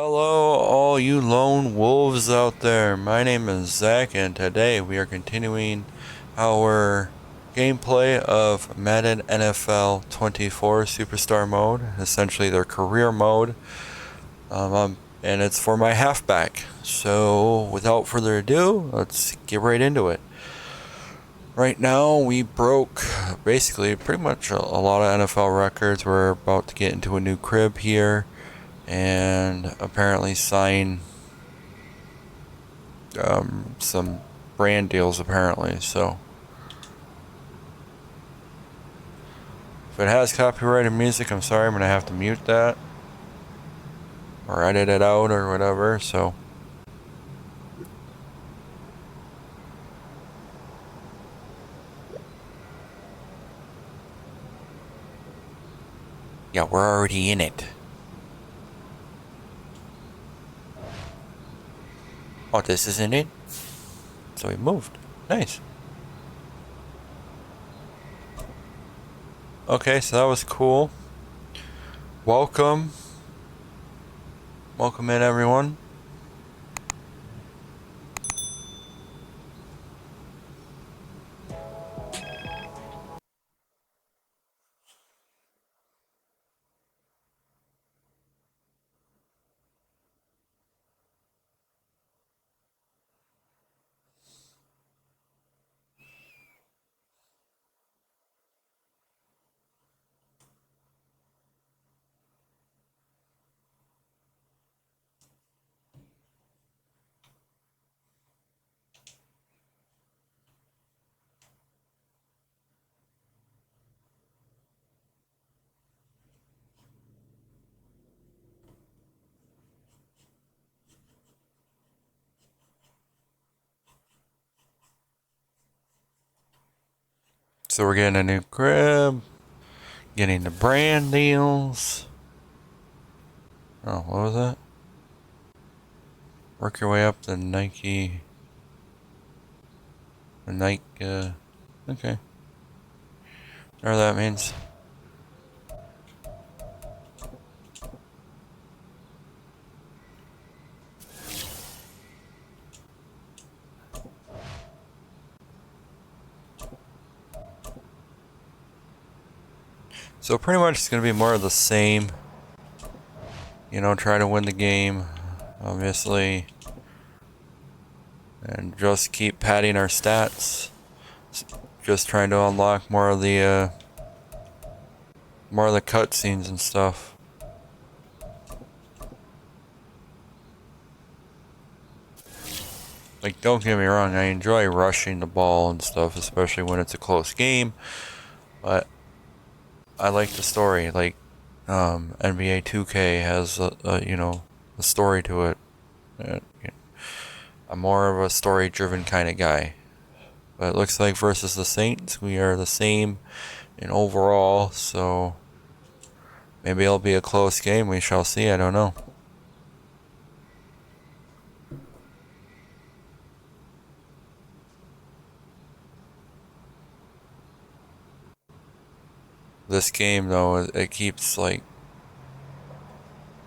Hello, all you lone wolves out there. My name is Zach, and today we are continuing our gameplay of Madden NFL 24 Superstar Mode, essentially their career mode, and it's for my halfback. So, without further ado, let's get right into it. Right now, we broke basically pretty much a lot of NFL records. We're about to get into a new crib here and apparently sign some brand deals apparently. So if it has copyrighted music, I'm sorry, I'm gonna have to mute that or edit it out or whatever. So yeah, we're already in it. Oh, this isn't it? So we moved. Nice. Okay, so that was cool. Welcome in everyone. So we're getting a new crib, getting the brand deals. Oh, what was that? Work your way up the Nike. The Nike, okay. Whatever that means. So pretty much it's going to be more of the same. You know, try to win the game, obviously. And just keep padding our stats. Just trying to unlock more of the cutscenes and stuff. Like, don't get me wrong, I enjoy rushing the ball and stuff, especially when it's a close game. But I like the story. Like, NBA 2K has a story to it. I'm more of a story-driven kind of guy. But it looks like versus the Saints, we are the same in overall, so maybe it'll be a close game. We shall see. I don't know. This game, though, it keeps, like,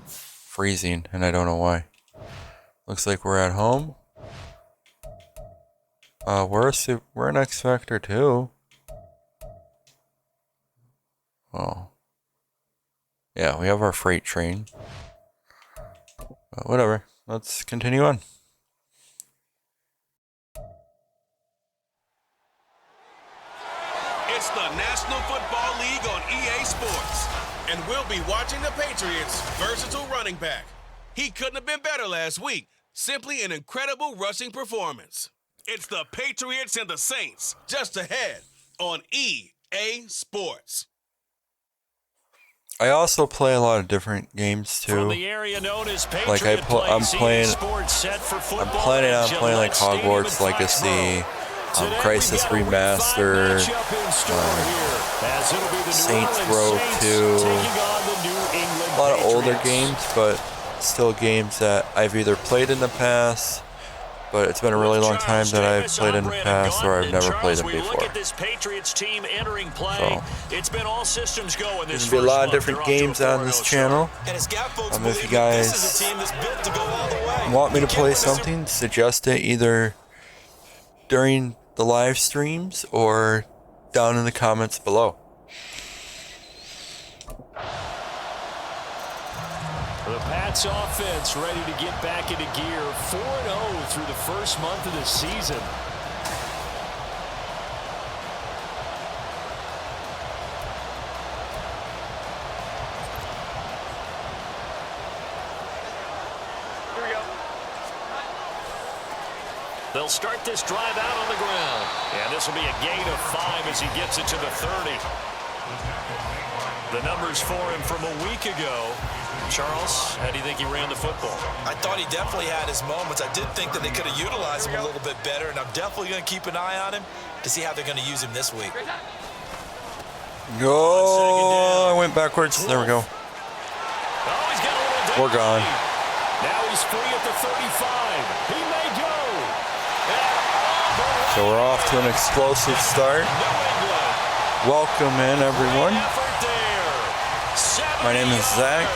freezing, and I don't know why. Looks like we're at home. We're an X Factor, too. Oh. Yeah, we have our freight train. But whatever. Let's continue on. It's the National Football League on EA Sports. And we'll be watching the Patriots' versatile running back. He couldn't have been better last week. Simply an incredible rushing performance. It's the Patriots and the Saints, just ahead on EA Sports. I also play a lot of different games too. The area known as like I'm planning on playing like Hogwarts Legacy, Crisis Remastered, Saints Row 2, a lot of older games, but still games that I've either played in the past but it's been a really long time that I've played in the past, or I've never played them before. Look at this Patriots team entering play. It's been all systems go in this There's gonna be a lot of different games on this channel. If you guys want me to play something, suggest it either during the live streams or down in the comments below. The Pats offense ready to get back into gear. 4-0 through the first month of the season. Here we go. They'll start this drive out on the ground. And this will be a gain of 5 as he gets it to the 30. The numbers for him from a week ago. Charles, how do you think he ran the football? I thought he definitely had his moments. I did think that they could have utilized him a little bit better, and I'm definitely going to keep an eye on him to see how they're going to use him this week. Oh, I went backwards. There we go. Oh, he's got a little We're gone. Now he's free at the 35. He may go. So we're off to an explosive start. Welcome in, everyone. My name is Zach,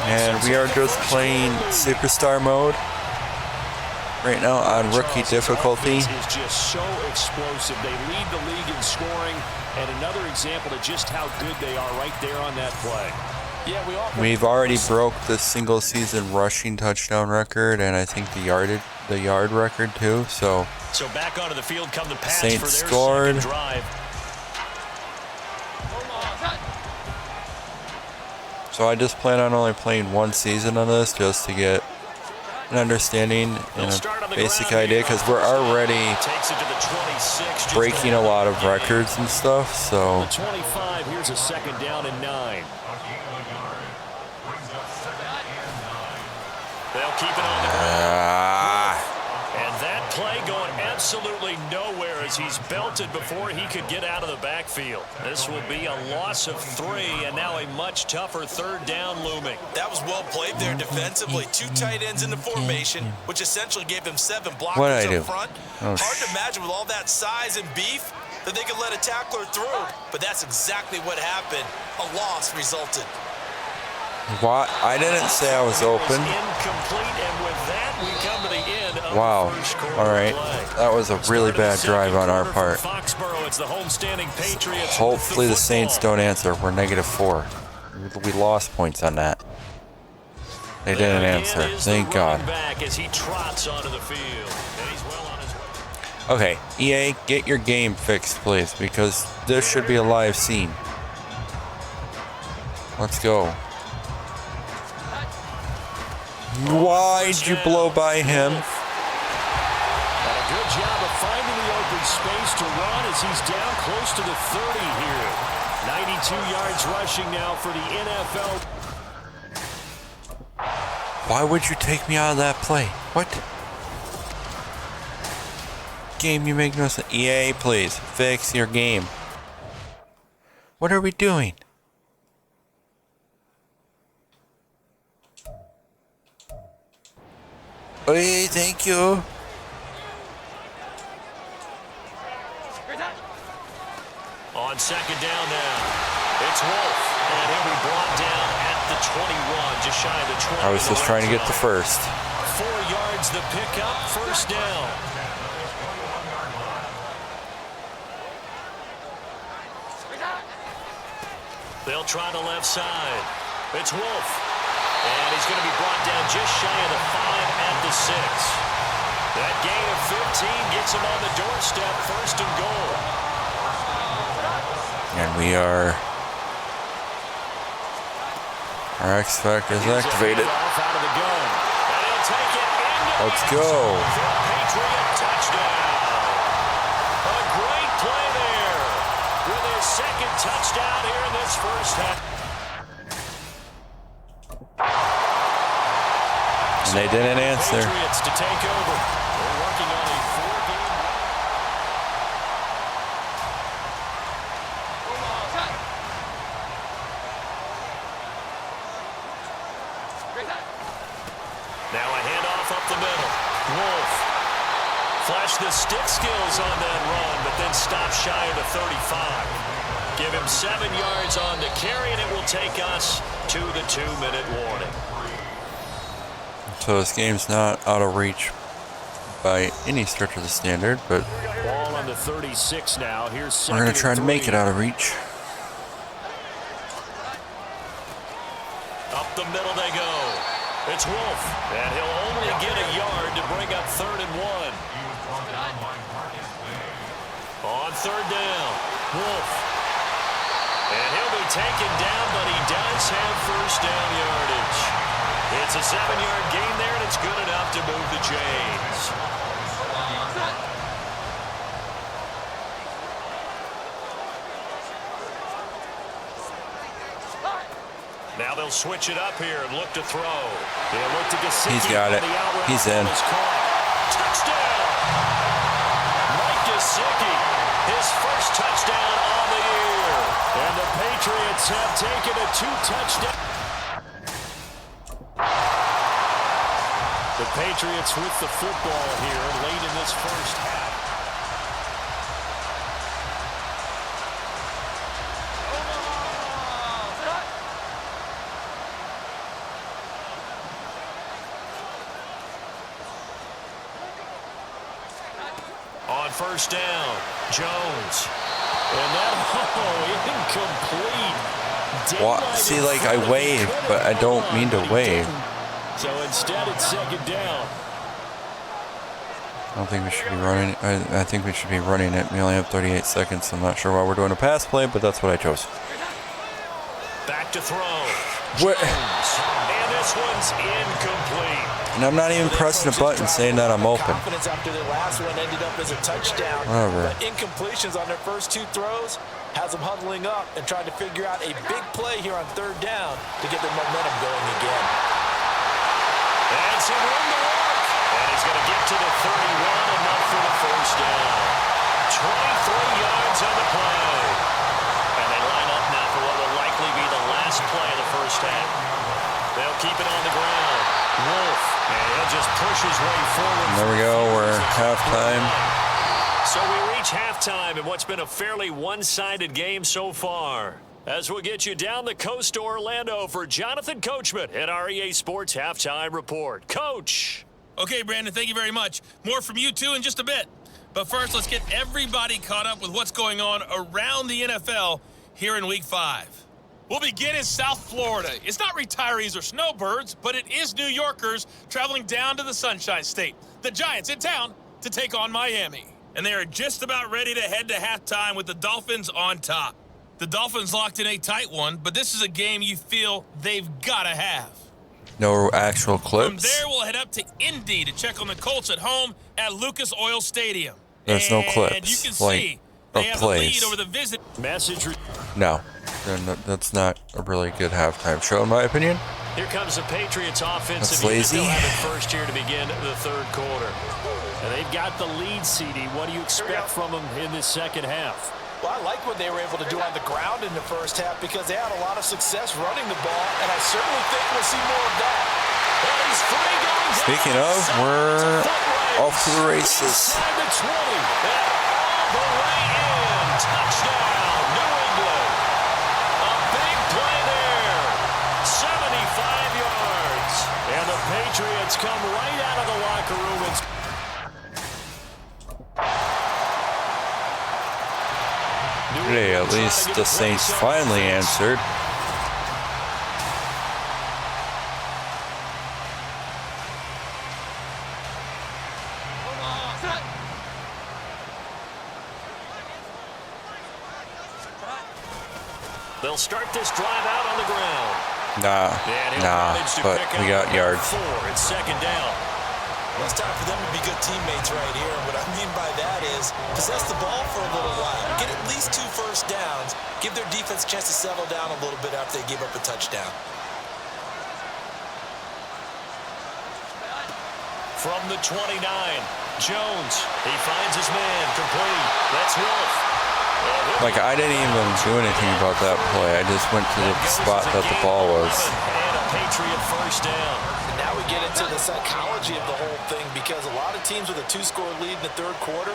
and we are just playing Superstar mode right now on rookie difficulty. Is just so explosive. They lead the league in scoring, and another example of just how good they are right there on that play. Yeah, we've already broke the single season rushing touchdown record, and I think the yard record too. So back onto the field come the Pats Saints for their scored. second drive. So I just plan on only playing one season on this just to get an understanding and a basic idea, because we're already breaking a lot of records and stuff. So 25, here's a second down and 9. They'll keep it on the ground. And that play going absolutely nowhere as he's belted before he could get out of the backfield. This will be a loss of 3, and now a much tougher third down looming. That was well played there defensively. 2 tight ends in the formation, which essentially gave them 7 blockers up front. Hard to imagine with all that size and beef that they could let a tackler through, but that's exactly what happened. A loss resulted. What? I didn't say I was open. Incomplete, and with that, we come to the end of wow. the first quarter all right. play. That was a really bad drive on our part. Foxborough, it's the homestanding Patriots. Hopefully the Saints don't answer. We're -4. We lost points on that. They didn't answer. Thank God. Back as he trots onto the field. And he's well on his way. Okay, EA, get your game fixed, please, because this should be a live scene. Let's go. Why'd you blow by him? And a good job of finding the open space to run as he's down close to the 30 here. 92 yards rushing now for the NFL. Why would you take me out of that play? What? Game, you make no sense. EA, please, fix your game. What are we doing? Hey, thank you. On second down now, it's Wolf, and he'll be brought down at the 21, just shy of the 20. I was just trying to get the first. 4 yards the pickup, first down. They'll try the left side. It's Wolf, and he's going to be brought down just shy of the 5 at the 6. That gain of 15 gets him on the doorstep, first and goal. And we are... Our X Factor is activated. Let's go. Patriot touchdown. A great play there with his second touchdown here in this first half. And they didn't answer. Patriots to take over. They're working on a 4-game. Now a handoff up the middle. Wolf. Flash the stick skills on that run, but then stop shy of the 35. Give him 7 yards on the carry, and it will take us to the 2-minute warning. So this game's not out of reach by any stretch of the standard, but Ball on the 36 now. Here's we're going to try to make it out of reach. Up the middle they go. It's Wolf, and he'll only get a yard to bring up 3rd and 1. On 3rd down, Wolf. And he'll be taken down, but he does have 1st down yardage. It's a 7-yard gain there, and it's good enough to move the chains. Now they'll switch it up here and look to throw. They'll look to Gesicki. He's got it. He's in. Touchdown! Mike Gesicki, his first touchdown on the year. And the Patriots have taken a 2-touchdown. The Patriots with the football here late in this first half. On 1st down, Jones. And that, incomplete. Well, see, like, I wave, but I don't mean to wave. So instead, it's 2nd down. I don't think we should be running. I think we should be running it. We only have 38 seconds. I'm not sure why we're doing a pass play, but that's what I chose. Back to throw. What? And this one's incomplete. And I'm not even pressing a button saying that I'm open. Confidence after their last one ended up as a touchdown. Whatever. But incompletions on their first 2 throws has them huddling up and trying to figure out a big play here on 3rd down to get their momentum going again. And some room to work. And he's going to get to the 31, enough for the 1st down. 23 yards on the play. And they line up now for what will likely be the last play of the first half. They'll keep it on the ground. Wolf, and he'll just push his way forward. And there we go. We're at halftime. So we reach halftime in what's been a fairly one-sided game so far. As we'll get you down the coast to Orlando for Jonathan Coachman at our EA Sports Halftime Report. Coach. Okay, Brandon, thank you very much. More from you two in just a bit. But first, let's get everybody caught up with what's going on around the NFL here in Week 5. We'll begin in South Florida. It's not retirees or snowbirds, but it is New Yorkers traveling down to the Sunshine State. The Giants in town to take on Miami. And they are just about ready to head to halftime with the Dolphins on top. The Dolphins locked in a tight one, but this is a game you feel they've got to have. No actual clips. From there, we'll head up to Indy to check on the Colts at home at Lucas Oil Stadium. There's no clips. And you can like, see they have plays. the lead over the visit. Message. No, that's not a really good halftime show, in my opinion. Here comes the Patriots offensive. That's lazy. They'll have it first here to begin the 3rd quarter. And they've got the lead, CD. What do you expect from them in this second half? Well, I like what they were able to do on the ground in the first half because they had a lot of success running the ball, and I certainly think we'll see more of that. Speaking of, we're off to the races. Inside the 20, and all the way in. Touchdown, New England. A big play there. 75 yards. And the Patriots come right out of the locker room. Hey, at least the Saints finally answered. They'll start this drive out on the ground. Nah, but we got yards. 4, it's 2nd down. Well, it's time for them to be good teammates right here. And what I mean by that is possess the ball for a little while. Get at least 2 first downs. Give their defense a chance to settle down a little bit after they give up a touchdown. From the 29, Jones. He finds his man. Complete. That's Wolf. Like, I didn't even do anything about that play. I just went to the spot that the ball was. And a Patriot first down. And now we we get into the psychology of the whole thing, because a lot of teams with a 2-score lead in the third quarter,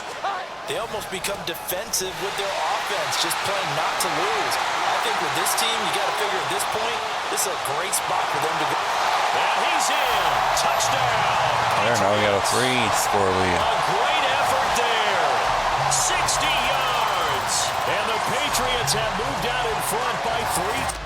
they almost become defensive with their offense, just playing not to lose. I think with this team, you got to figure at this point, this is a great spot for them to go. And he's in. Touchdown. There, now we got a 3-score lead. A great effort there. 60 yards. And the Patriots have moved out in front by 3.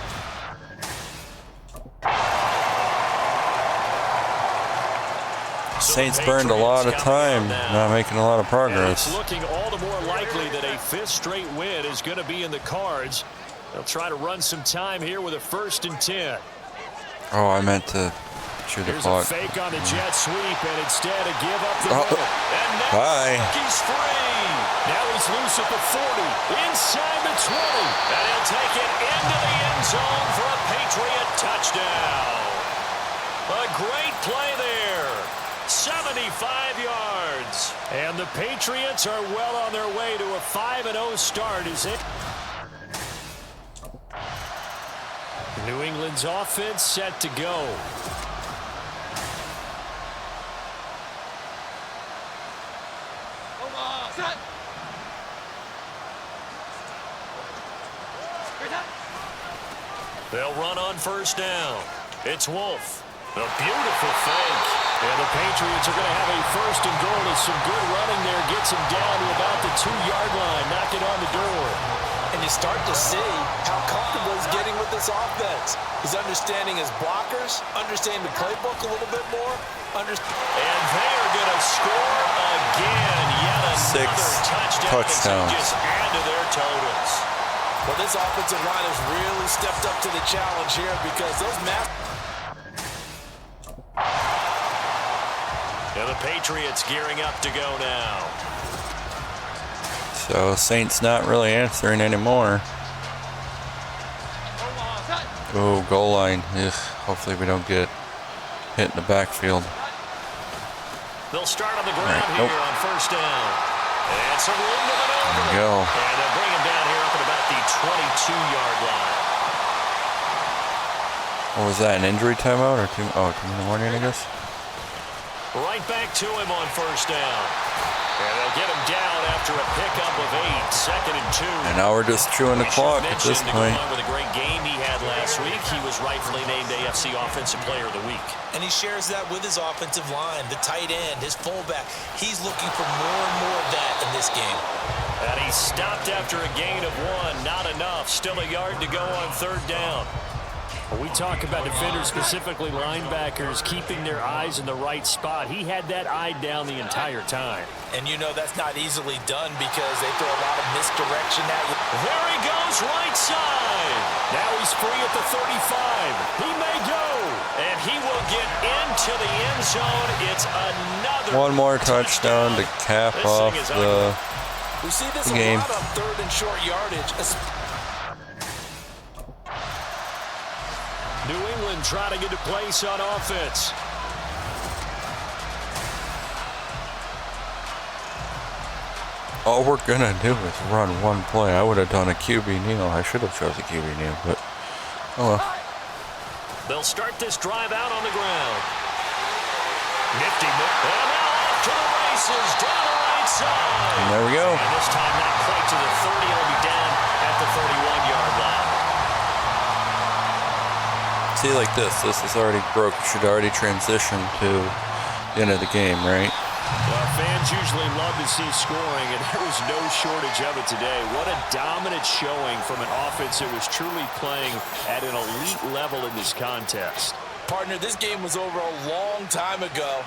Saints burned a lot of time, not making a lot of progress. It's looking all the more likely that a 5th straight win is going to be in the cards. They'll try to run some time here with a 1st and 10. Oh, I meant to shoot the clock. Here's a fake on the jet sweep, and instead a give up the middle. And now bye. He's free. Now he's loose at the 40, inside the 20. And he'll take it into the end zone for a Patriot touchdown. A great play there. 75 yards. And the Patriots are well on their way to a 5-0 start. Is it? New England's offense set to go. They'll run on 1st down. It's Wolf. A beautiful fake. And the Patriots are going to have a 1st and goal as some good running there gets him down to about the 2-yard line. Knock it on the door. And you start to see how comfortable he's getting with this offense. He's understanding his blockers, understanding the playbook a little bit more. And they are going to score again. Yet another touchdown. Just add to their totals. Well, this offensive line has really stepped up to the challenge here, because those And the Patriots gearing up to go now. So Saints not really answering anymore. Oh, goal line. Ugh, hopefully we don't get hit in the backfield. They'll start on the ground here on 1st down. And some room to maneuver. There we go. And they'll bring him down here up at about the 22-yard line. What was that, an injury timeout or 2 in the morning, I guess? Right back to him on 1st down. And they'll get him down after a pickup of 8, 2nd and 2. And now we're just chewing the clock at this point. With a great game he had last week, he was rightfully named AFC Offensive Player of the Week. And he shares that with his offensive line, the tight end, his fullback. He's looking for more and more of that in this game. And he stopped after a gain of 1. Not enough. Still a yard to go on 3rd down. When we talk about defenders, specifically linebackers, keeping their eyes in the right spot, he had that eye down the entire time. And you know that's not easily done, because they throw a lot of misdirection at you. There he goes, right side. Now he's free at the 35. He may go. And he will get into the end zone. It's another one more touchdown to cap off the we see this game. A lot on 3rd and short yardage. New England trying to get a place on offense. All we're going to do is run one play. I would have done a QB kneel. I should have chose a QB kneel, but oh well. They'll start this drive out on the ground. Nifty move. And now off to the races down the right side. And there we go. And this time not quite to the 30. It'll be down at the 31-yard line. See, like this is already broke. It should already transition to the end of the game, right? Well, fans usually love to see scoring, and there was no shortage of it today. What a dominant showing from an offense that was truly playing at an elite level in this contest. Partner, this game was over a long time ago,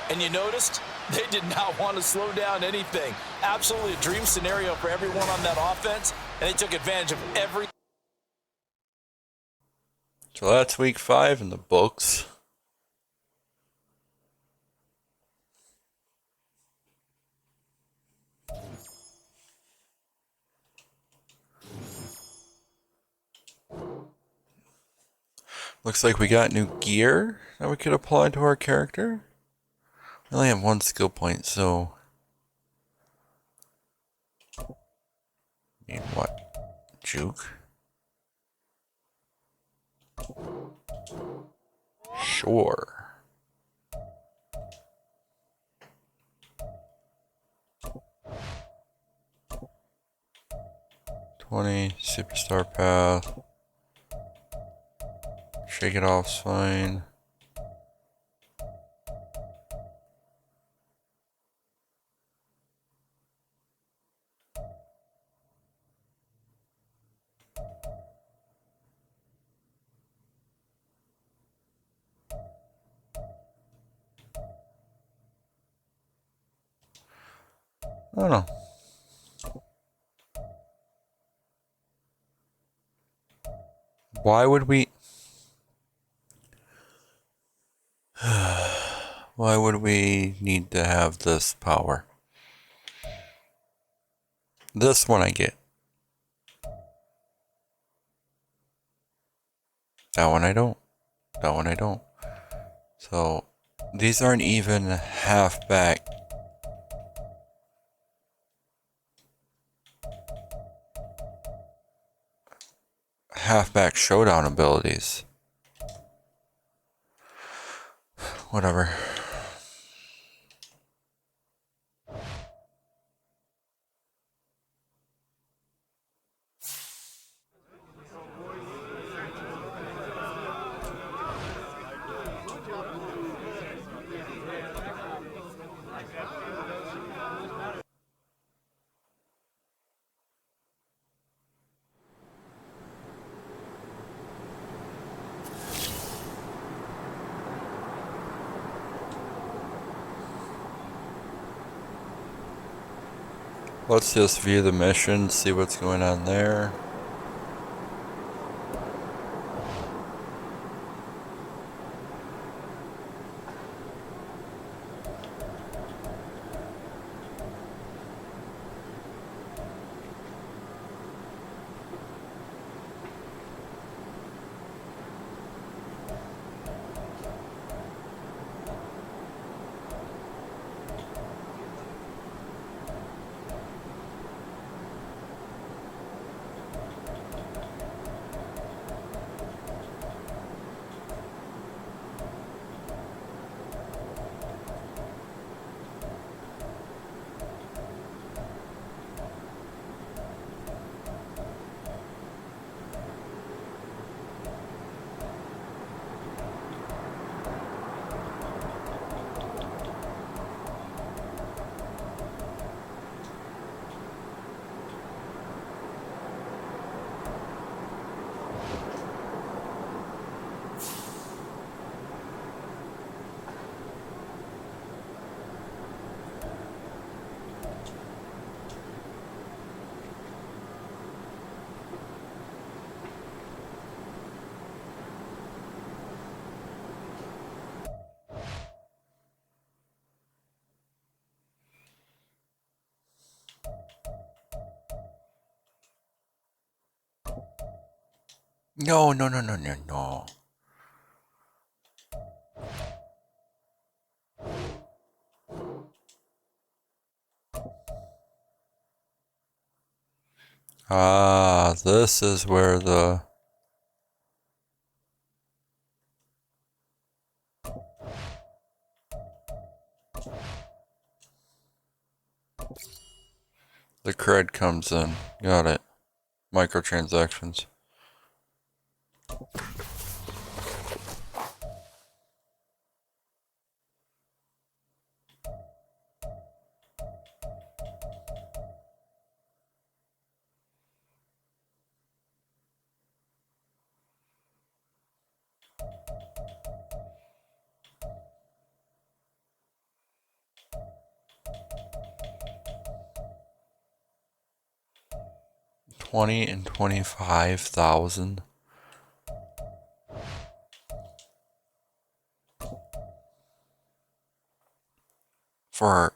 and you noticed they did not want to slow down anything. Absolutely a dream scenario for everyone on that offense, and they took advantage of every. So that's week 5 in the books. Looks like we got new gear that we could apply to our character. We only have 1 skill point, so need what? Juke? Sure. 20, superstar path. Shake it off's fine. I don't know. Why would we... Why would we need to have this power? This one I get. That one I don't. That one I don't. So, these aren't even halfback. Halfback showdown abilities. Whatever. Let's just view the mission, see what's going on there. No, no, no, no, no, no. Ah, this is where the cred comes in. Got it. Microtransactions. $20,000 and $25,000 for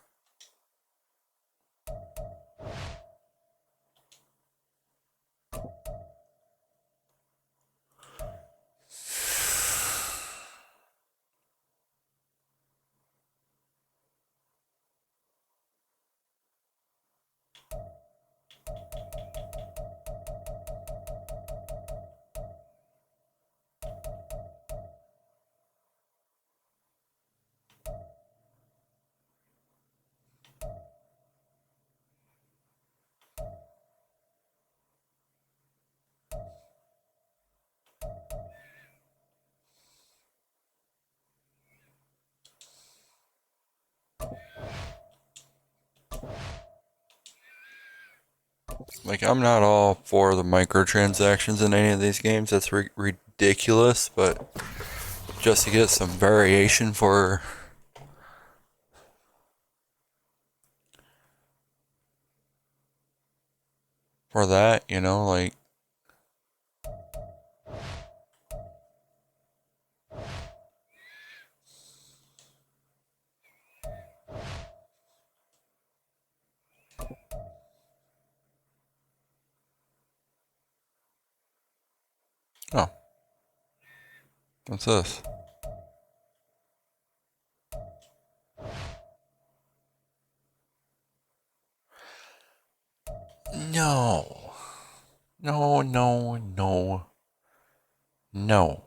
Like, I'm not all for the microtransactions in any of these games. That's ridiculous, but just to get some variation for that, you know, like, oh, what's this? No. No, no, no. No.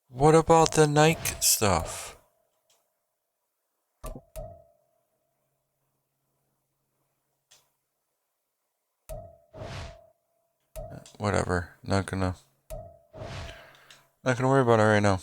What about the Nike stuff? Whatever. Not gonna worry about it right now.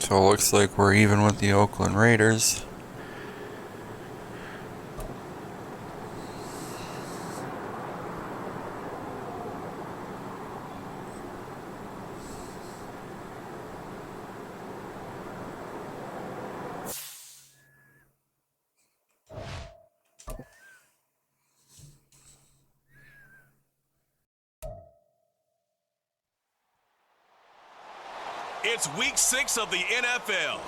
So it looks like we're even with the Oakland Raiders. It's week 6 of the NFL,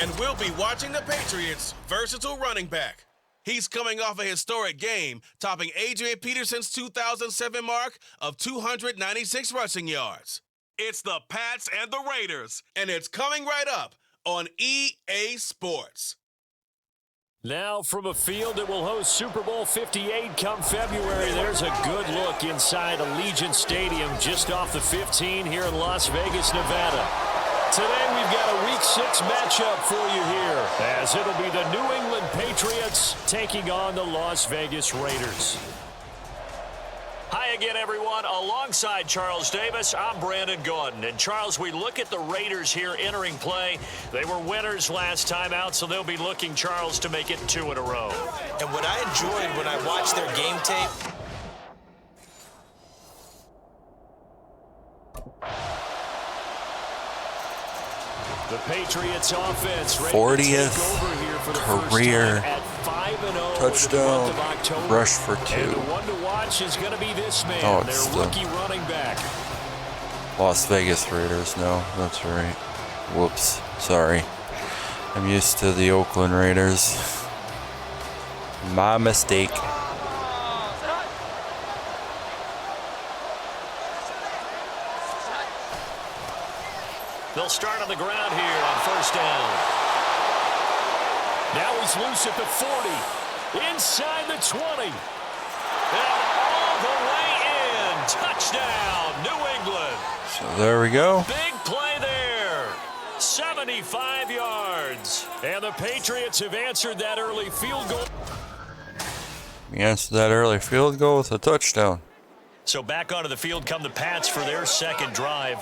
and we'll be watching the Patriots' versatile running back. He's coming off a historic game, topping Adrian Peterson's 2007 mark of 296 rushing yards. It's the Pats and the Raiders, and it's coming right up on EA Sports. Now from a field that will host Super Bowl 58 come February, there's a good look inside Allegiant Stadium just off the 15 here in Las Vegas, Nevada. Today we've got a Week 6 matchup for you here, as it'll be the New England Patriots taking on the Las Vegas Raiders. Hi again, everyone. Alongside Charles Davis, I'm Brandon Gordon. And Charles, we look at the Raiders here entering play. They were winners last time out, so they'll be looking, Charles, to make it 2 in a row. And what I enjoyed when I watched their game tape, the Patriots offense 40th career touchdown rush for 2. And the one to watch is going to be this man, Oh, it's their rookie running back. Las Vegas Raiders. No, that's right. Whoops. Sorry. I'm used to the Oakland Raiders. My mistake. They'll start on the ground here on first down. Now he's loose at the 40. Inside the 20. And all the way in. Touchdown, New England. So there we go. Big play there. 75 yards. And the Patriots have answered that early field goal. We answered that early field goal with a touchdown. So back onto the field come the Pats for their second drive.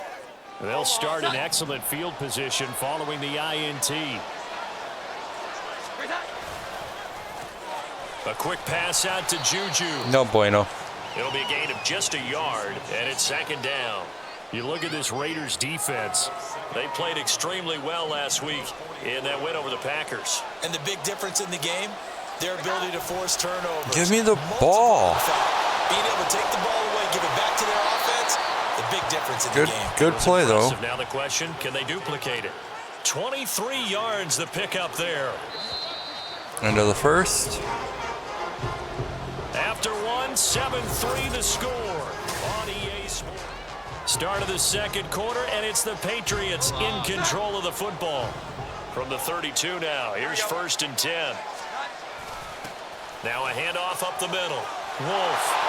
They'll start in excellent field position following the INT. A quick pass out to Juju. No bueno. It'll be a gain of just a yard, and it's second down. You look at this Raiders defense. They played extremely well last week in that win over the Packers. And the big difference in the game, their ability to force turnovers. Give me the ball. Being able to take the ball away, give it back to their offense, the big difference in the game. Good play, though. Now the question, can they duplicate it? 23 yards the pickup there. End of the first. After one, 7-3 the score on EA Sports. Start of the second quarter, and it's the Patriots in control of the football. From the 32 now, here's 1st and 10. Now a handoff up the middle. Wolf.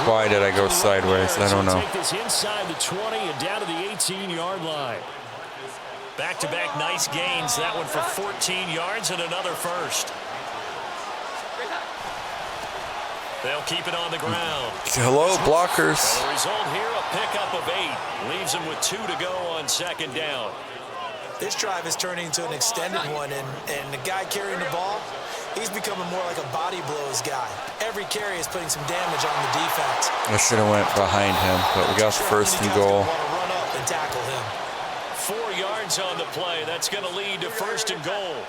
Why did I go sideways? I don't know. Take this inside the 20 and down to the 18-yard line. Back-to-back nice gains. That one for 14 yards and another first. They'll keep it on the ground. Hello, blockers. The result here, a pickup of 8. Leaves them with 2 to go on second down. This drive is turning into an extended one, and the guy carrying the ball, he's becoming more like a body blows guy. Every carry is putting some damage on the defense. I should have went behind him, but we got the 1st and goal. Want to run up and tackle him. 4 yards on the play. That's going to lead to 1st and goal.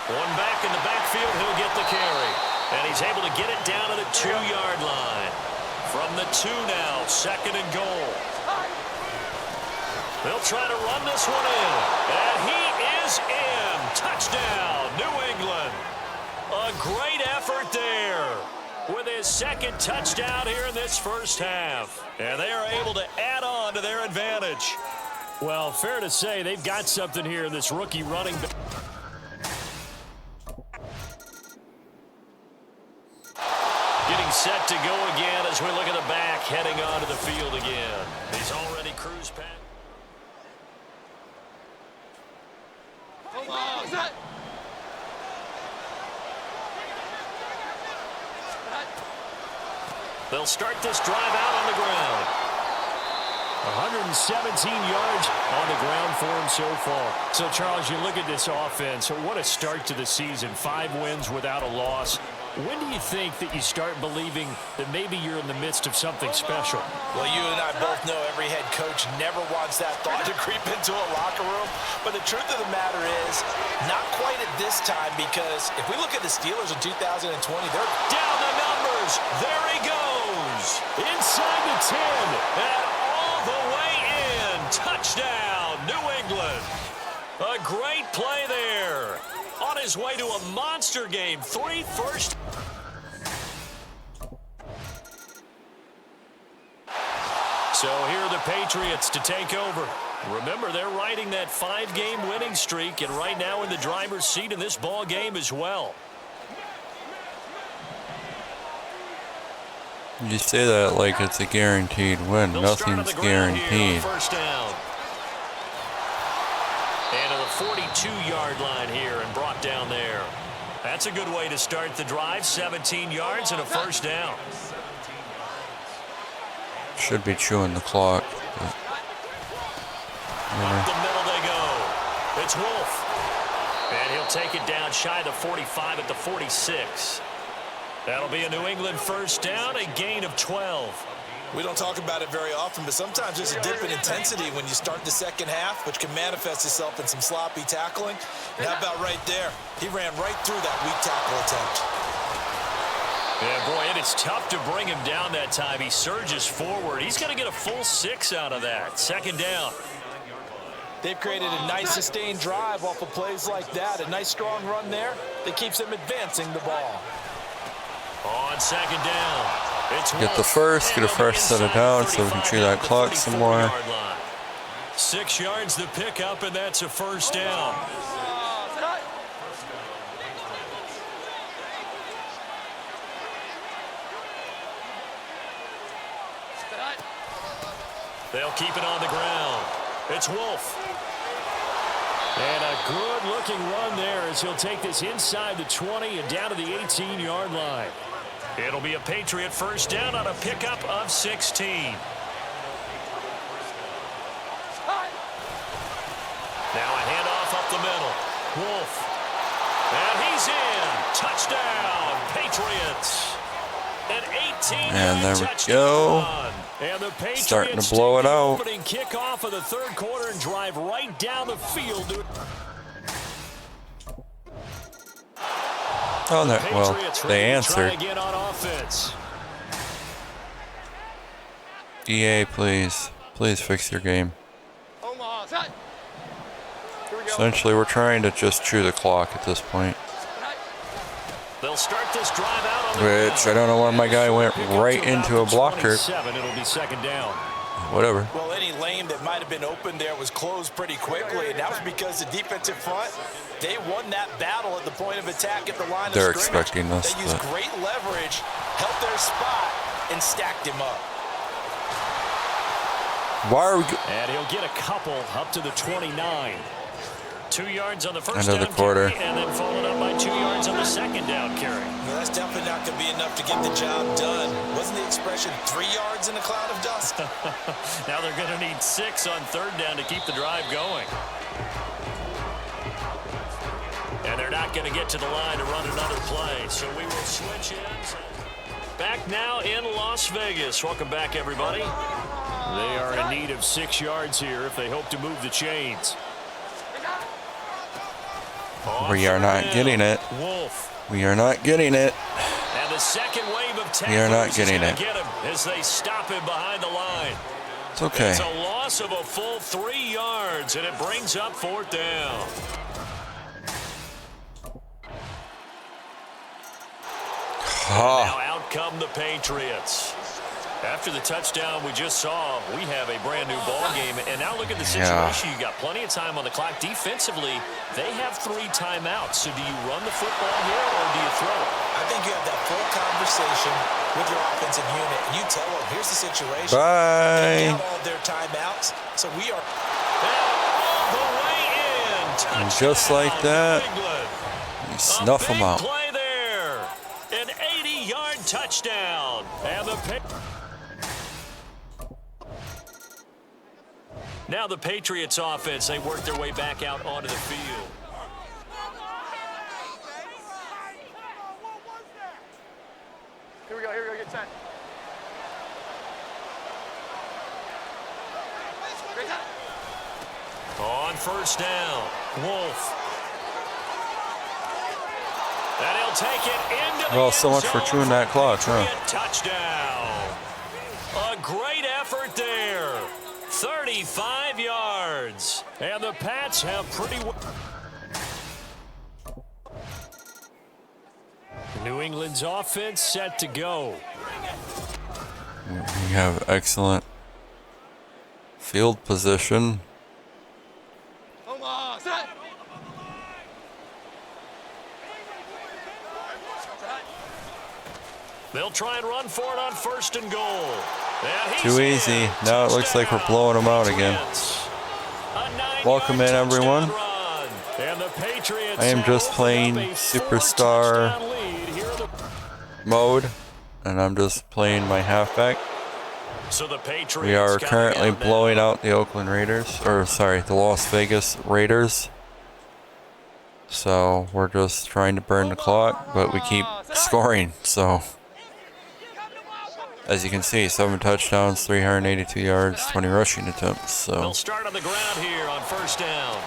One back in the backfield, he'll get the carry. And he's able to get it down to the 2-yard line. From the 2 now, 2nd and goal. They'll try to run this one in. And he is in. Touchdown, New England. A great effort there with his 2nd touchdown here in this first half. And they are able to add on to their advantage. Well, fair to say they've got something here, this rookie running back. Getting set to go again as we look at the back, heading onto the field again. He's already cruised past. They'll start this drive out on the ground. 117 yards on the ground for him so far. So, Charles, you look at this offense. What a start to the season. 5 wins without a loss. When do you think that you start believing that maybe you're in the midst of something special? Well, you and I both know every head coach never wants that thought to creep into a locker room. But the truth of the matter is, not quite at this time, because if we look at the Steelers in 2020, they're down the numbers. There he goes. Inside the 10 and all the way in. Touchdown, New England. A great play there. On his way to a monster game. 3 first. So here are the Patriots to take over. Remember, they're riding that 5-game winning streak, and right now in the driver's seat in this ball game as well. You say that like it's a guaranteed win. Nothing's guaranteed. First down. And to the 42-yard line here and brought down there. That's a good way to start the drive. 17 yards and a first down. Should be chewing the clock. But up the middle they go. It's Wolf. And he'll take it down shy of the 45 at the 46. That'll be a New England first down, a gain of 12. We don't talk about it very often, but sometimes there's a dip in intensity when you start the second half, which can manifest itself in some sloppy tackling. And how about right there? He ran right through that weak tackle attempt. Yeah, boy, it is tough to bring him down that time. He surges forward. He's going to get a full 6 out of that. Second down. They've created a nice sustained drive off of plays like that. A nice strong run there that keeps them advancing the ball. On second down. It's get the first, get a fresh set of downs so we can chew that clock some more. 6 yards the pickup, and that's a first down. They'll keep it on the ground. It's Wolf. And a good-looking run there as he'll take this inside the 20 and down to the 18-yard line. It'll be a Patriot first down on a pickup of 16. Now a handoff up the middle. Wolf. And he's in. Touchdown, Patriots. An 18-yard And there we touchdown go. run. And the Patriots Starting to blow it take the out. opening kickoff of the third quarter and drive right down the field. Oh, no. Well, Patriots they ready to answered. try again on offense. EA, please. Please fix your game. Omaha, set. Here we go. Essentially, we're trying to just chew the clock at this point. They'll start this drive out on the Which, I don't know why my guy went right into a blocker. It'll be second down. Whatever. Well, any lane that might have been open there was closed pretty quickly, and that was because the defensive front, they won that battle at the point of attack at the line They're of scrimmage. expecting this, They used but- great leverage, held their spot, and stacked him up. Why are we... And he'll get a couple up to the 29. 2 yards on the first End of down the quarter. carry, and then followed up by 2 yards on the second down carry. Well, that's definitely not going to be enough to get the job done. Wasn't the expression 3 yards in a cloud of dust? Now they're going to need 6 on third down to keep the drive going. And they're not going to get to the line to run another play, so we will switch ends. Back now in Las Vegas. Welcome back, everybody. They are in need of 6 yards here if they hope to move the chains. We are not getting it. Wolf. We are not getting it. And the second wave of We are not tacklers getting is gonna it. get him as they stop him behind the line. It's okay. It's a loss of a full 3 yards, and it brings up fourth down. Now out come the Patriots. After the touchdown we just saw, we have a brand new ball game. And now look at the situation. You got plenty of time on the clock. Defensively, they have 3 timeouts. So do you run the football here or do you throw it? I think you have that full conversation with your offensive unit, and you tell them, here's the situation. Bye. They count all of their timeouts, so we are... All the way in. And just like that, you snuff them out. Play there. An 80-yard touchdown. And the Now the Patriots offense, they work their way back out onto the field. Here we go, get set. On first down, Wolf. And he'll take it into the Well, so end much for zone chewing that clock, huh? Patriot touchdown. A great effort there. 35 yards. And the Pats have pretty well. New England's offense set to go. We have excellent field position. Omaha, set. They'll try and run for it on first and goal. And he's Too easy. in. Now it looks like we're blowing them out again. Patriots. A 9-yard Welcome in, everyone. touchdown run. And the Patriots I am now just open playing up a superstar 4-touchdown lead here in the- Mode, and I'm just playing my halfback. So the Patriots We are coming currently out now. blowing out the Oakland Raiders, or sorry, the Las Vegas Raiders. So we're just trying to burn the clock, but we keep scoring. So as you can see, 7 touchdowns, 382 yards, 20 rushing attempts. So They'll start on the ground here on first down.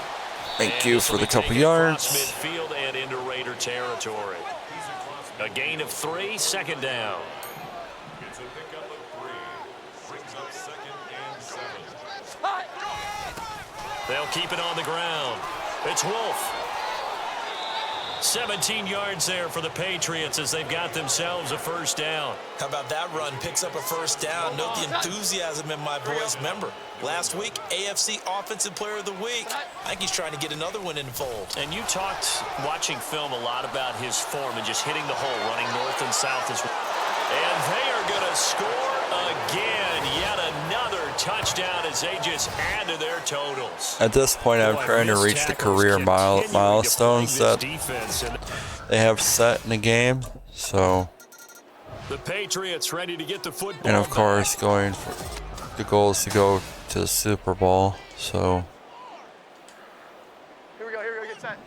thank And you this for will the be couple taken across yards. midfield and into Raider territory. A gain of 3, second down. They'll keep it on the ground. It's Wolf. 17 yards there for the Patriots as they've got themselves a first down. How about that run? Picks up a first down. Note the enthusiasm in my voice. Remember, last week, AFC Offensive Player of the Week. I think he's trying to get another one in the fold. And you talked, watching film, a lot about his form and just hitting the hole, running north and south as well. And they are going to score again. Yet another touchdown as they just add to their totals. At this point, I'm trying to reach the career milestones that they have set in the game. So, The Patriots ready to get the football. and of course, going for the goal is to go to the Super Bowl. So Here we go, get set.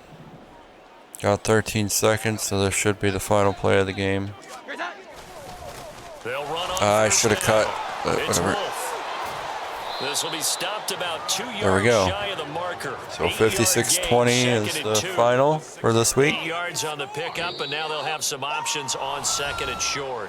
Got 13 seconds, so this should be the final play of the game. They'll run on I should have cut, but it's whatever. Wolf. This will be stopped about 2 yards There we go. shy of the marker. So 56-20 is the final for this week. 8 yards on the pickup, and now they'll have some options on second and short.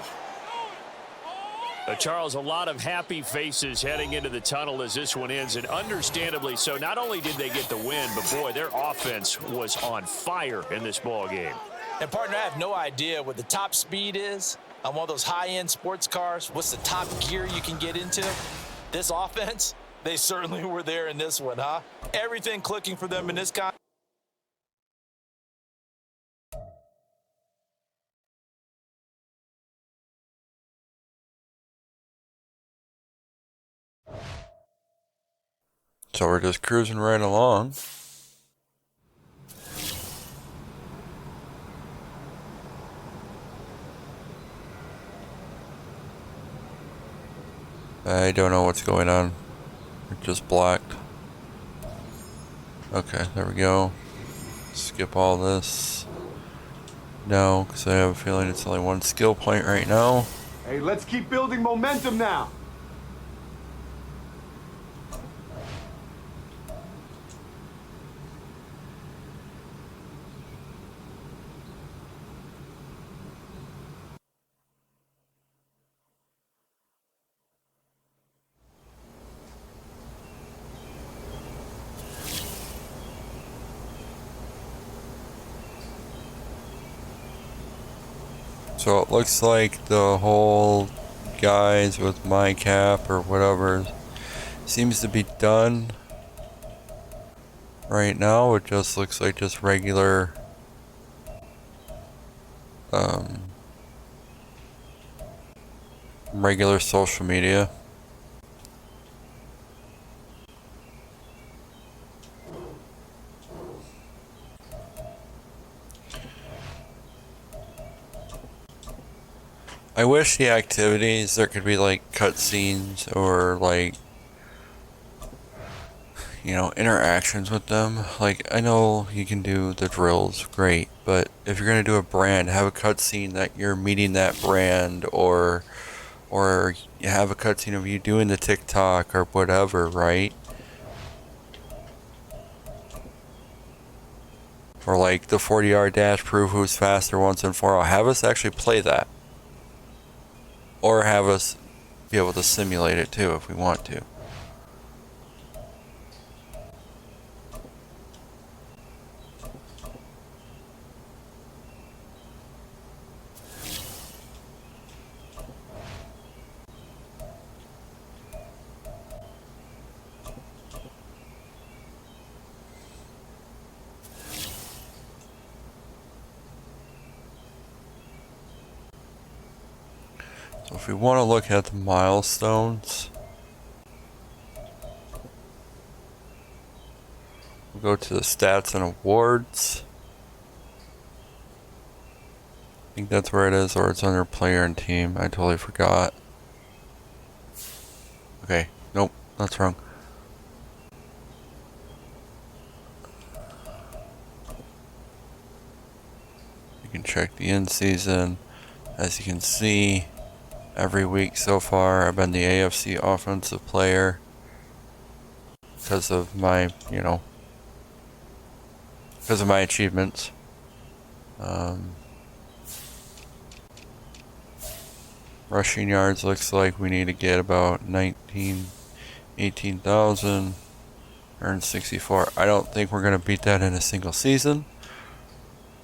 Charles, a lot of happy faces heading into the tunnel as this one ends, and understandably so. Not only did they get the win, but boy, their offense was on fire in this ball game. And partner, I have no idea what the top speed is on one of those high-end sports cars. What's the top gear you can get into? This offense, they certainly were there in this one, huh? Everything clicking for them in this con. So we're just cruising right along. I don't know what's going on. It just blocked. Okay, there we go. Skip all this. No, because I have a feeling it's only one skill point right now. Hey, let's keep building momentum now. So it looks like the whole guys with my cap or whatever seems to be done right now. It just looks like just regular regular social media. I wish the activities, there could be like cutscenes or like, you know, interactions with them. Like, I know you can do the drills, great, but if you're gonna do a brand, have a cutscene that you're meeting that brand, or you have a cutscene of you doing the TikTok or whatever, right? Or like the 40-yard dash, prove who's faster once and for all. Have us actually play that. Or have us be able to simulate it too if we want to. So if we want to look at the milestones, we'll go to the stats and awards. I think that's where it is, or it's under player and team. I totally forgot. Okay, nope, that's wrong. You can check the in-season. As you can see, every week so far, I've been the AFC offensive player because of my, you know, because of my achievements. Rushing yards looks like we need to get about 18,000. Earn 64. I don't think we're going to beat that in a single season,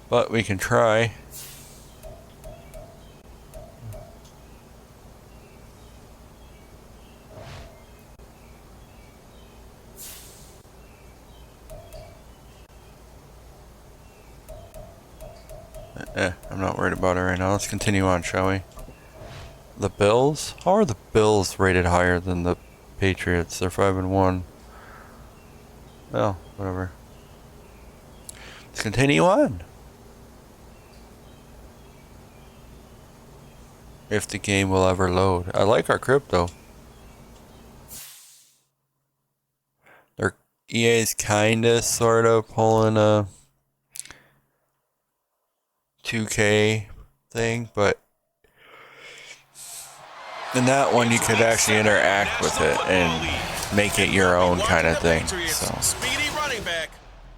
but we can try. I'm not worried about it right now. Let's continue on, shall we? The Bills? How are the Bills rated higher than the Patriots? They're 5-1. Well, whatever. Let's continue on. If the game will ever load. I like our crypto. Their EA's kinda sorta pulling a 2K thing, but in that one you could actually interact with it and make it your own kind of thing. So. Speedy running back.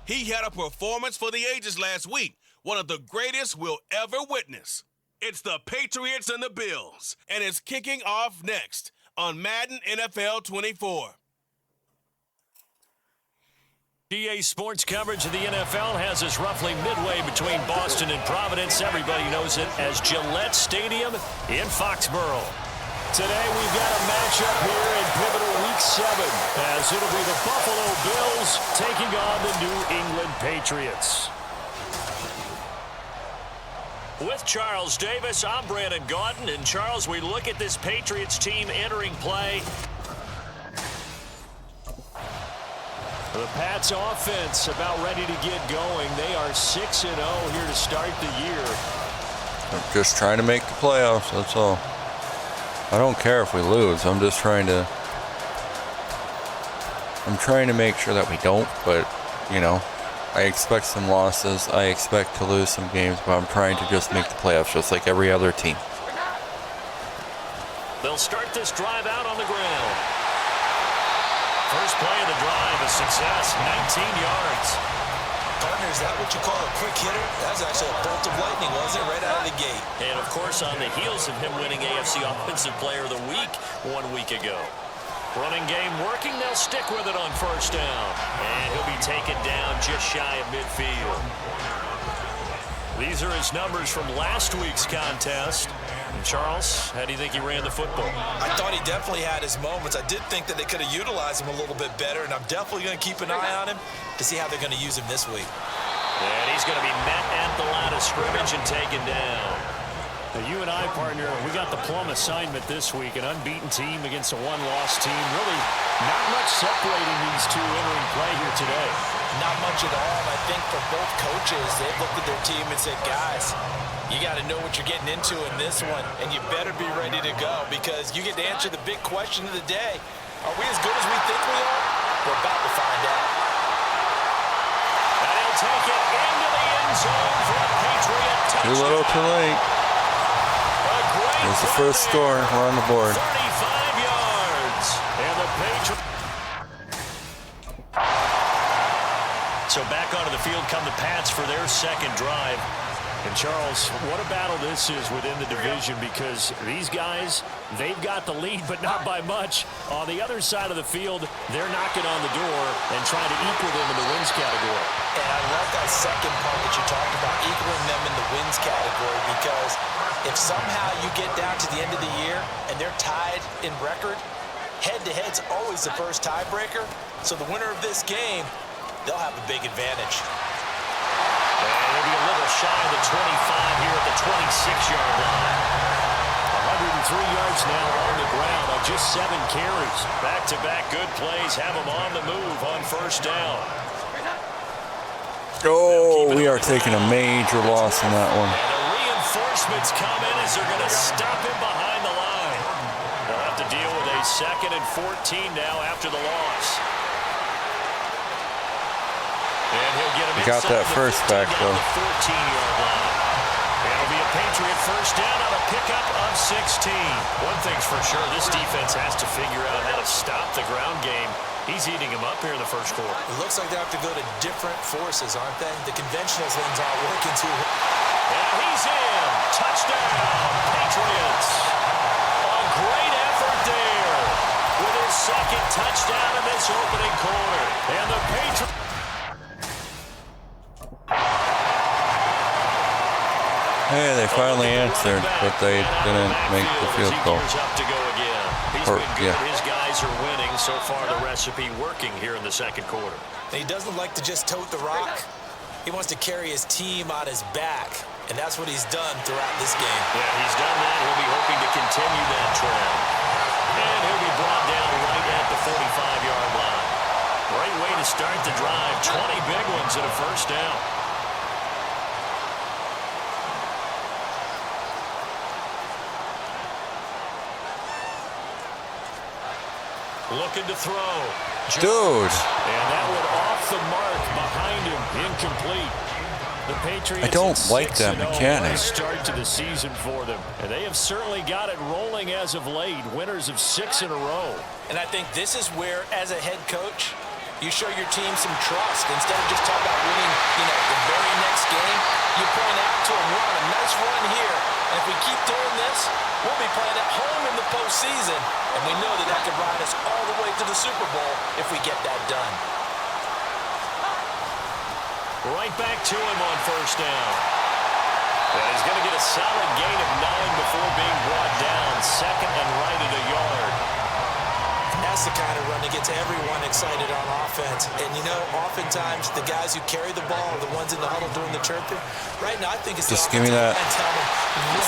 He had a performance for the ages last week, one of the greatest we'll ever witness. It's the Patriots and the Bills, and it's kicking off next on Madden NFL 24. EA Sports coverage of the NFL has us roughly midway between Boston and Providence. Everybody knows it as Gillette Stadium in Foxborough. Today we've got a matchup here in pivotal Week 7, as it'll be the Buffalo Bills taking on the New England Patriots. With Charles Davis, I'm Brandon Gaudin. And Charles, we look at this Patriots team entering play. The Pats offense about ready to get going. They are 6-0 here to start the year. I'm just trying to make the playoffs, that's all. I don't care if we lose. I'm trying to make sure that we don't, but, you know, I expect some losses. I expect to lose some games, but I'm trying to just make the playoffs just like every other team. They'll start this drive out on the ground. First play of the drive, a success, 19 yards. Partner, is that what you call a quick hitter? That was actually a bolt of lightning, wasn't it? Right out of the gate. And, of course, on the heels of him winning AFC Offensive Player of the Week 1 week ago. Running game working. They'll stick with it on first down. And he'll be taken down just shy of midfield. These are his numbers from last week's contest. And Charles, how do you think he ran the football? I thought he definitely had his moments. I did think that they could have utilized him a little bit better, and I'm definitely going to keep an eye on him to see how they're going to use him this week. And he's going to be met at the line of scrimmage and taken down. Now, you and I, partner, we got the plum assignment this week, an unbeaten team against a one-loss team. Really not much separating these two entering play here today. Not much at all, and I think for both coaches, they've looked at their team and said, guys, you got to know what you're getting into in this one, and you better be ready to go because you get to answer the big question of the day. Are we as good as we think we are? We're about to find out. And he'll take it into the end zone for a Patriot touchdown. Too little, too late. There's the first score. We're on the board. 35 yards. And the Patriots. So back onto the field come the Pats for their second drive. And Charles, what a battle this is within the division because these guys, they've got the lead, but not by much. On the other side of the field, they're knocking on the door and trying to equal them in the wins category. And I love that second part that you talked about, equaling them in the wins category, because if somehow you get down to the end of the year and they're tied in record, head-to-head's always the first tiebreaker. So the winner of this game, they'll have a big advantage. And they'll be a little shy of the 25 here at the 26-yard line. 103 yards now on the ground on just 7 carries. Back-to-back good plays have them on the move on first down. Oh, we are taking a major loss in that one. And the reinforcements come in as they're going to stop him behind the line. They'll have to deal with a 2nd and 14 now after the loss. And he'll get him We got that first back, though. 14-yard line. And it'll be a Patriot first down on a pickup of 16. One thing's for sure, this defense has to figure out how to stop the ground game. He's eating him up here in the first quarter. It looks like they have to go to different forces, aren't they? The conventional things aren't working too well. And he's in. Touchdown, Patriots. A great effort there with his second touchdown in this opening quarter. And the Patriots. Hey, they finally answered, but they didn't make the field goal. Up to go again. He's been good. His guys are winning. So far, the recipe working here in the second quarter. He doesn't like to just tote the rock. He wants to carry his team on his back, and that's what he's done throughout this game. Yeah, he's done that. He'll be hoping to continue that trend. And he'll be brought down right at the 45-yard line. Great way to start the drive. 20 big ones and a first down. Looking to throw. Dude. And that one off the mark behind him. Incomplete. The Patriots I don't like that mechanic. Start to the season for them, and they have certainly got it rolling as of late. Winners of 6 in a row. And I think this is where, as a head coach, you show your team some trust. Instead of just talking about winning, the very next game, you point out to them, we're on a nice run here. And if we keep doing this, we'll be playing at home in the postseason. And we know that could ride us all the way to the Super Bowl if we get that done. Right back to him on first down. And he's going to get a solid gain of 9 before being brought down. Second and right at a yard. That's the kind of run that gets everyone excited on offense. And, oftentimes the guys who carry the ball are the ones in the huddle doing the chirping. Right now, I think it's just give me that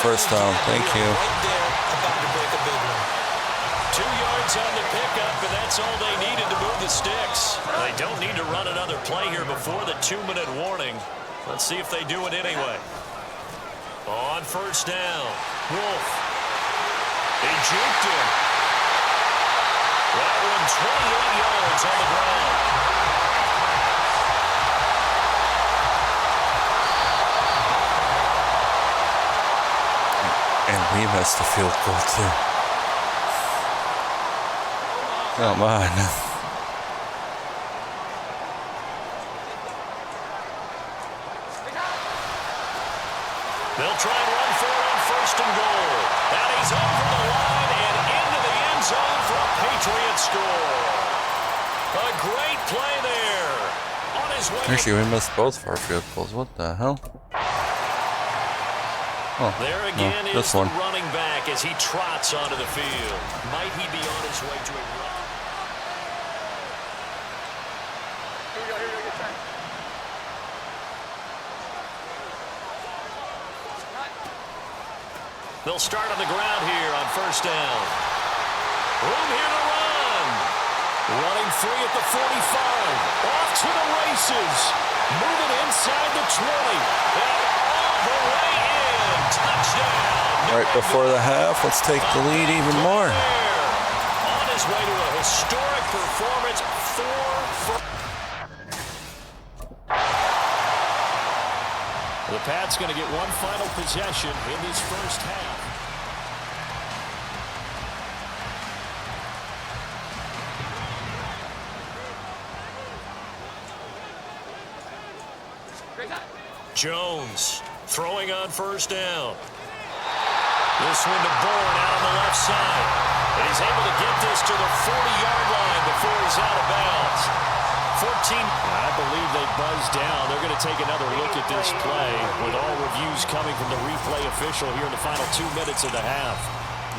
first down. Thank you. Right there, about to break a big one. 2 yards on the pickup, and that's all they needed to move the sticks. They don't need to run another play here before the 2-minute warning. Let's see if they do it anyway. On first down, Wolf. They juked him. That one 28 yards on the ground. And we missed the field goal too. Come on. They'll try and run for it on first and goal. And he's over the line and into the end zone for a Patriot score. A great play there. On his way. Actually, we missed both of our field goals. What the hell? Oh, there again no, is the one. running back as he trots onto the field. Might he be on his way to a run? Here we go, get time. They'll start on the ground here on first down. Room here to run. Running free at the 45. Off to the races. Moving inside the 20. And all the way in. Touchdown. Right before the half, let's take the lead even more. On his way to a historic performance. 4 The Pats going to get one final possession in this first half. Jones throwing on first down. This one to Bourne out on the left side. And he's able to get this to the 40-yard line before he's out of bounds. 14. I believe they buzzed down. They're going to take another look at this play with all reviews coming from the replay official here in the final 2 minutes of the half.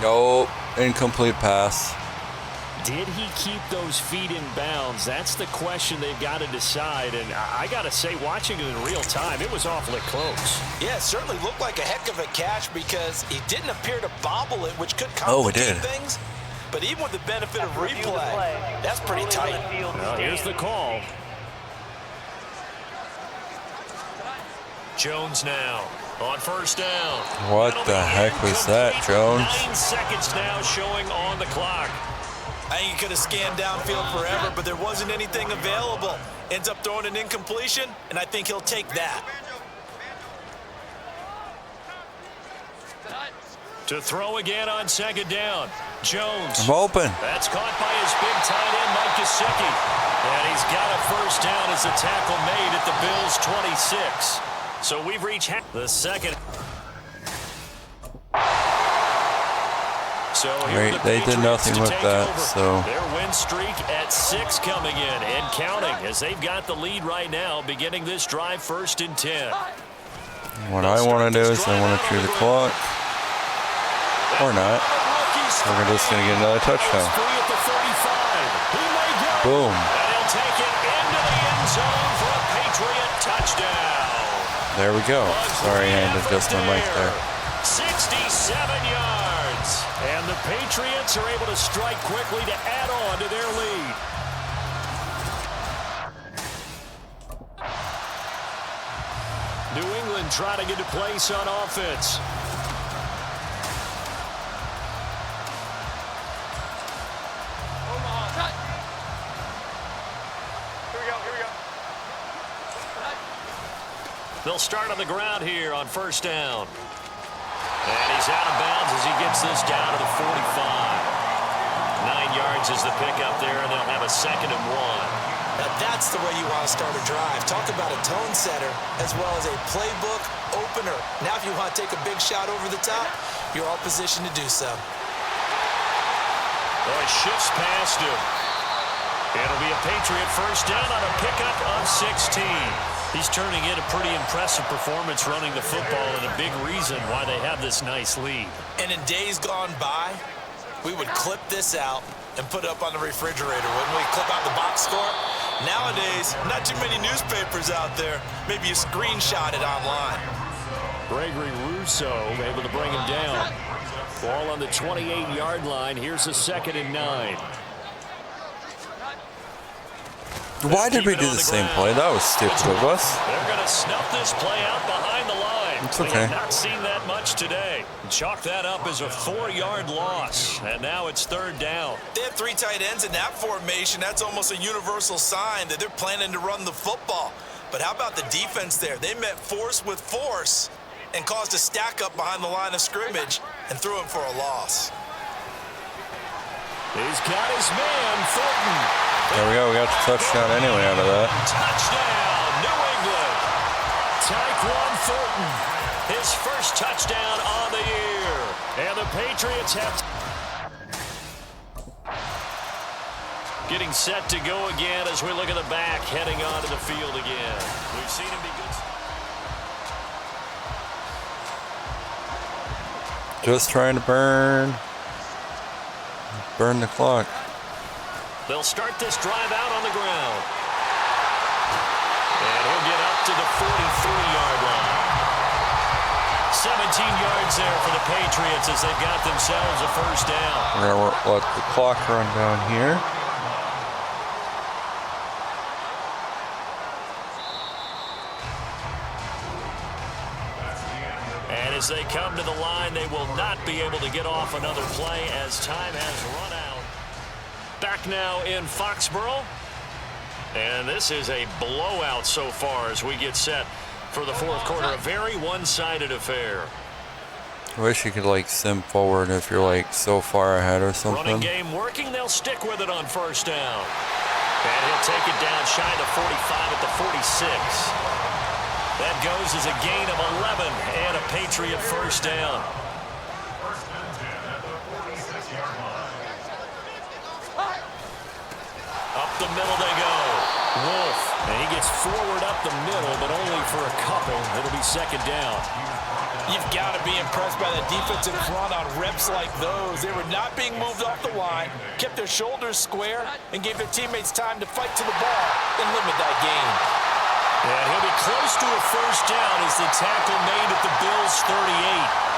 Nope. Incomplete pass. Did he keep those feet in bounds? That's the question they've got to decide. And I got to say, watching it in real time, it was awfully close. Yeah, it certainly looked like a heck of a catch because he didn't appear to bobble it, which could complicate things. But even with the benefit of replay, that's pretty tight. Well, here's the call. Jones now on first down. What the heck was that, Jones? 9 seconds now showing on the clock. I think he could have scanned downfield forever, but there wasn't anything available. Ends up throwing an incompletion, and I think he'll take that. To throw again on second down. Jones. I'm open. That's caught by his big tight end, Mike Gesicki. And he's got a first down as the tackle made at the Bills' 26. So we've reached the second. So Right, they did nothing with that, so. Their win streak at 6 coming in and counting as they've got the lead right now, beginning this drive 1st and 10. What I want to do is I want to chew the clock. Or not. We're just going to get another touchdown. Boom. And he'll take it into the end zone for a Patriot touchdown. There we go. Sorry, I had to adjust my mic there. 67 yards. And the Patriots are able to strike quickly to add on to their lead. New England trying to get a place on offense. They'll start on the ground here on first down. And he's out of bounds as he gets this down to the 45. 9 yards is the pickup there, and they'll have a 2nd and 1. Now that's the way you want to start a drive. Talk about a tone setter as well as a playbook opener. Now if you want to take a big shot over the top, you're all positioned to do so. Boy, shifts past him. It'll be a Patriot first down on a pickup of 16. He's turning in a pretty impressive performance running the football and a big reason why they have this nice lead. And in days gone by, we would clip this out and put it up on the refrigerator, wouldn't we? Clip out the box score. Nowadays, not too many newspapers out there. Maybe you screenshot it online. Gregory Rousseau able to bring him down. Ball on the 28-yard line. Here's a 2nd and 9. Why did we do the same play? That was stupid of us. They're going to snuff this play out behind the line. It's okay. We have not seen that much today. Chalk that up as a 4-yard loss. And now it's 3rd down. They have 3 tight ends in that formation. That's almost a universal sign that they're planning to run the football. But how about the defense there? They met force with force and caused a stack up behind the line of scrimmage and threw him for a loss. He's got his man, Thornton. There we go. We got the touchdown anyway out of that. Touchdown, New England. Tyquan Thornton, his first touchdown on the year. And the Patriots have getting set to go again as we look at the back heading onto the field again. We've seen him be good. Just trying to burn the clock. They'll start this drive out on the ground. And he'll get up to the 43-yard line. 17 yards there for the Patriots as they've got themselves a first down. We're going to let the clock run down here. And as they come to the line, they will not be able to get off another play as time has run out. Back now in Foxborough. And this is a blowout so far as we get set for the 4th quarter. A very one-sided affair. I wish you could like sim forward if you're like so far ahead or something. Running game working. They'll stick with it on first down. And he'll take it down shy of the 45 at the 46. That goes as a gain of 11 and a Patriot first down. Up the middle they go. Wolf. And he gets forward up the middle, but only for a couple. It'll be 2nd down. You've got to be impressed by the defensive front on reps like those. They were not being moved off the line, kept their shoulders square, and gave their teammates time to fight to the ball and limit that gain. And he'll be close to a first down as the tackle made at the Bills' 38.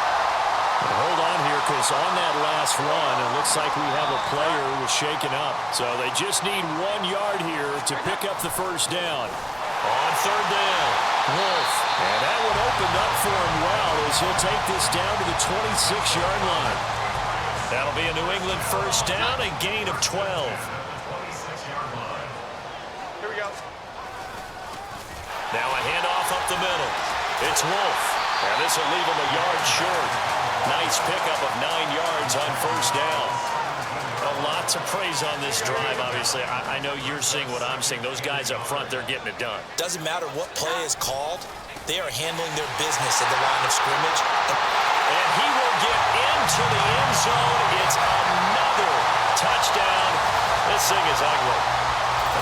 But hold on here, because on that last run, it looks like we have a player who was shaken up. So they just need 1 yard here to pick up the first down. On 3rd down, Wolf. And that one opened up for him well as he'll take this down to the 26-yard line. That'll be a New England first down, a gain of 12. Here we go. Now a handoff up the middle. It's Wolf. And this will leave him a yard short. Nice pickup of 9 yards on first down. A lot to praise on this drive, obviously. I know you're seeing what I'm seeing. Those guys up front, they're getting it done. Doesn't matter what play is called. They are handling their business at the line of scrimmage. And he will get into the end zone. It's another touchdown. This thing is ugly.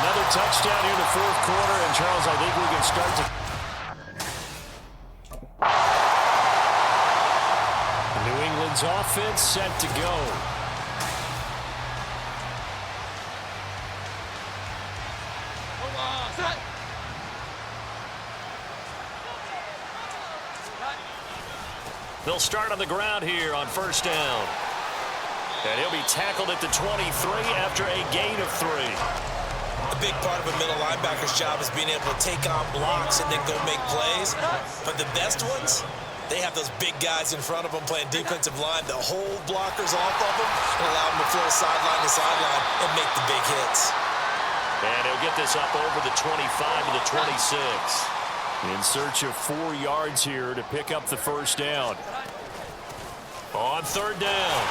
Another touchdown here in the 4th quarter. And, Charles, I think we can start to... New England's offense set to go. They'll start on the ground here on first down. And he'll be tackled at the 23 after a gain of 3. A big part of a middle linebacker's job is being able to take on blocks and then go make plays. But the best ones, they have those big guys in front of them playing defensive line to hold blockers off of them and allow them to flow sideline to sideline and make the big hits. And he'll get this up over the 25 to the 26. In search of 4 yards here to pick up the first down. On third down,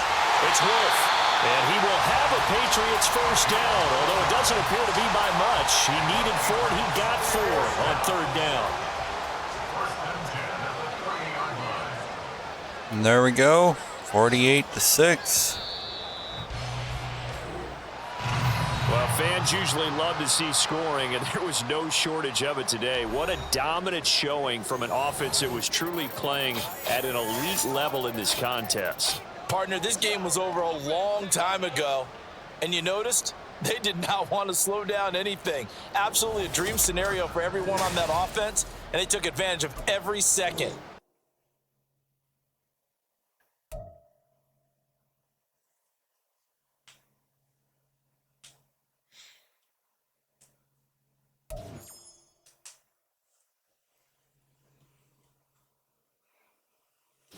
it's Wolf. And he will have a Patriots first down, although it doesn't appear to be by much. He needed 4, and he got 4 on third down. And there we go, 48-6. Well, fans usually love to see scoring, and there was no shortage of it today. What a dominant showing from an offense that was truly playing at an elite level in this contest. Partner, this game was over a long time ago, and you noticed they did not want to slow down anything. Absolutely a dream scenario for everyone on that offense, and they took advantage of every second.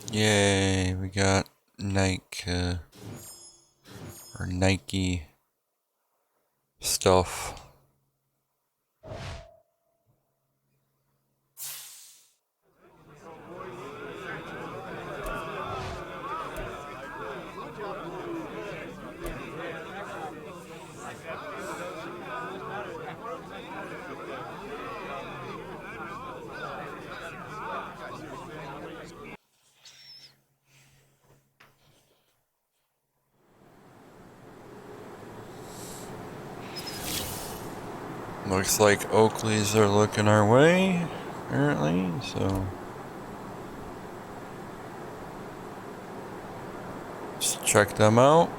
Yay, we got Nike stuff. Looks like Oakley's are looking our way, apparently, so let's check them out.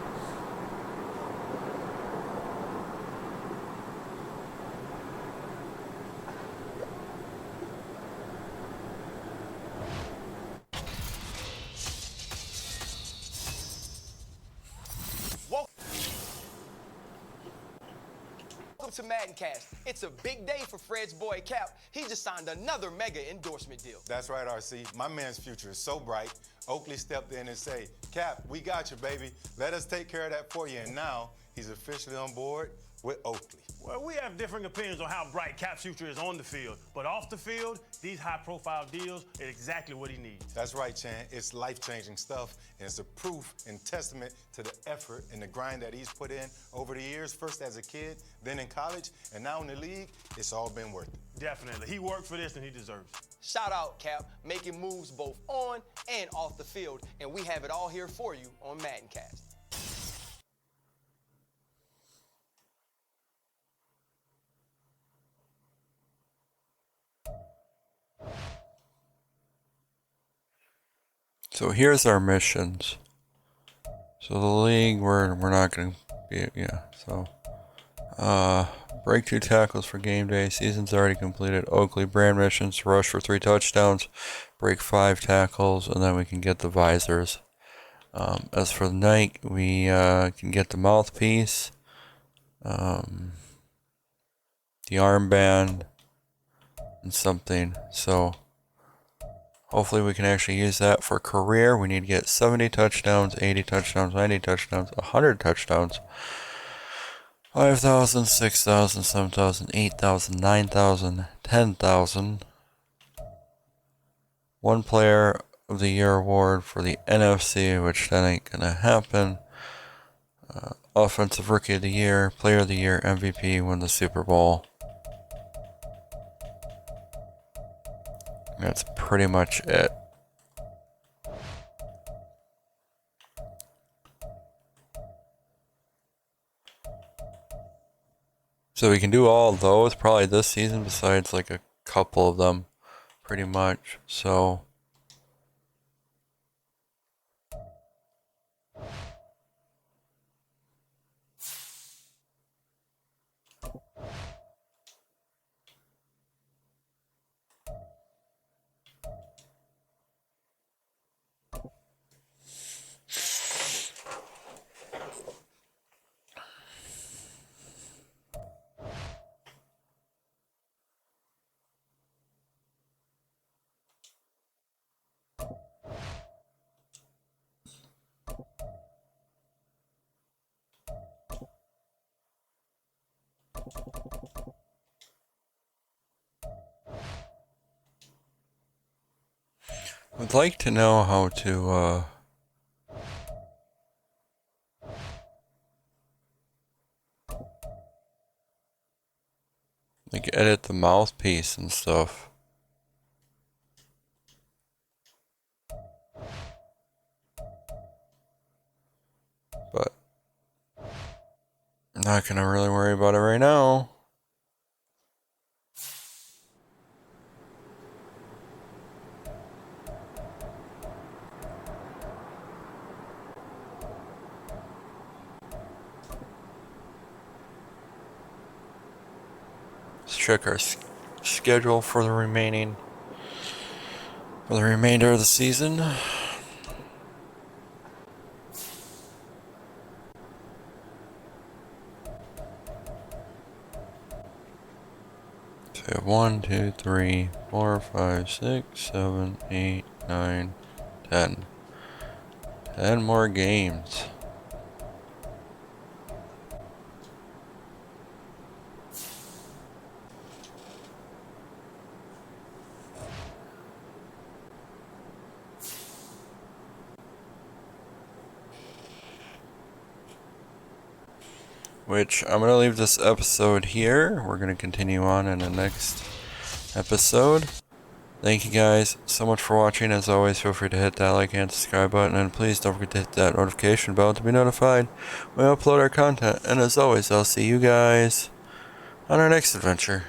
Welcome to Madden Cast. It's a big day for Fred's boy Cap. He just signed another mega endorsement deal. That's right, RC. My man's future is so bright. Oakley stepped in and said, Cap, we got you, baby. Let us take care of that for you. And now he's officially on board with Oakley. Well, we have different opinions on how bright Cap's future is on the field. But off the field, these high-profile deals are exactly what he needs. That's right, Chan. It's life-changing stuff, and it's a proof and testament to the effort and the grind that he's put in over the years, first as a kid, then in college, and now in the league. It's all been worth it. Definitely. He worked for this, and he deserves it. Shout out, Cap, making moves both on and off the field, and we have it all here for you on Madden Cast. So here's our missions. So the league, we're not gonna be, so break 2 tackles for game day. Season's already completed. Oakley brand missions: rush for 3 touchdowns, break 5 tackles, and then we can get the visors. As for the night, we can get the mouthpiece, the armband, and something. So hopefully we can actually use that for career. We need to get 70 touchdowns, 80 touchdowns, 90 touchdowns, 100 touchdowns, 5,000, 6,000, 7,000, 8,000, 9,000, 10,000. 1 player of the year award for the NFC, which that ain't gonna happen. Offensive rookie of the year, player of the year, MVP, win the Super Bowl. That's pretty much it. So we can do all of those probably this season, besides like a couple of them, pretty much. So I'd like to know how to, like, edit the mouthpiece and stuff. But I'm not gonna really worry about it right now. Let's check our schedule for the remainder of the season. So we have 1, 2, 3, 4, 5, 6, 7, 8, 9, 10. 10 more games. Which I'm going to leave this episode here. We're going to continue on in the next episode. Thank you guys so much for watching. As always, feel free to hit that like and subscribe button. And please don't forget to hit that notification bell to be notified when we upload our content. And as always, I'll see you guys on our next adventure.